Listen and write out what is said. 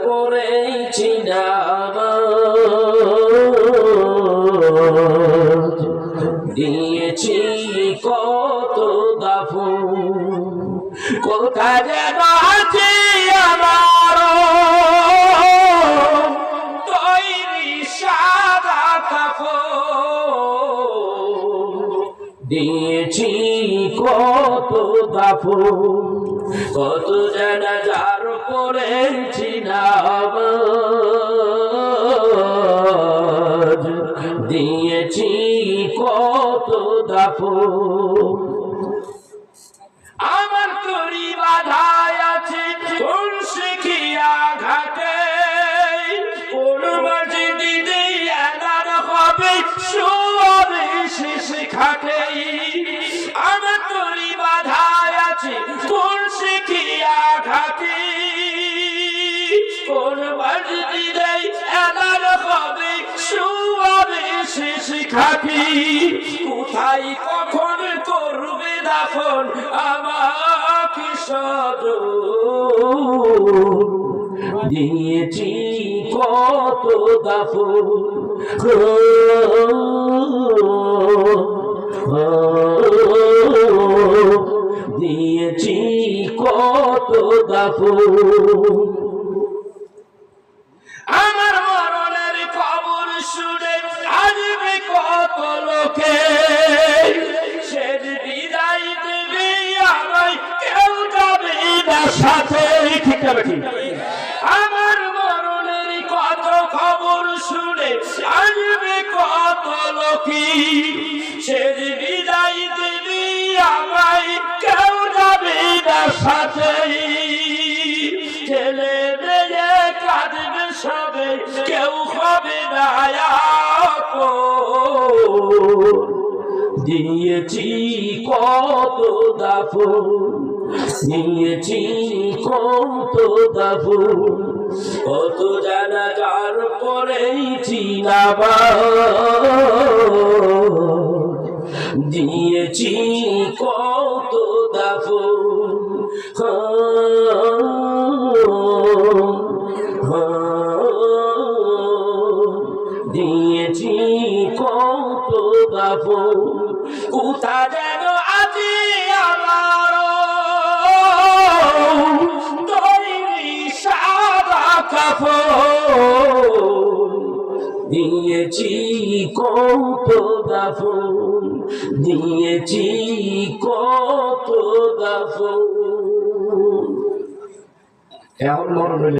পরেই দিয়েছি কত দাফন, কোথায় যেন আছে আমার তৈরি সাদা কাফন, দিয়েছি কত দাফন, কত জানাজার পড়েছি নামাজ, দিয়েছি কত দাফন। আমার তরি বাধায় আছে কোন শিখিয়া ঘাটে, কোন মসজিদে এলান হবে সুয়াবে শেষ খাটে। আমার তরি বাধায় আছে কোন শিখিয়া ঘাটে, কোন মসজিদে এলান হবে সুয়াবে শেষ খাটে। কোথায় কখন করবে দাফন আমাকে সজন, দিয়েছি কত দাফন, দিয়েছি কত দাফন। আমার মরণের খবর শুনে আসবে কত লোকে, শেষ বিদায় দেবে আমায়, কেউ যাবে না সাথে। ঠিক না ঠিক? আমার মরণের কত খবর শুনে আসবে কত লোকে, শেষ বিদায় দেবে আমায়, কেউ যাবে না সাথে। ছেলে মেয়ে কাঁদবে সবে, কেউ হবে না আপন, দিয়েছি কত দাফন, দিয়েছি কত দাফন, কত জানাজার পড়েছি নামাজ, দিয়েছি কত দাফন, দিয়েছি কত দাফন। কোথা যেন আছে আমার তৈরি সাদা কাফন, দিয়েছি কত দাফন, দিয়েছি কত দাফন। এখন মরণ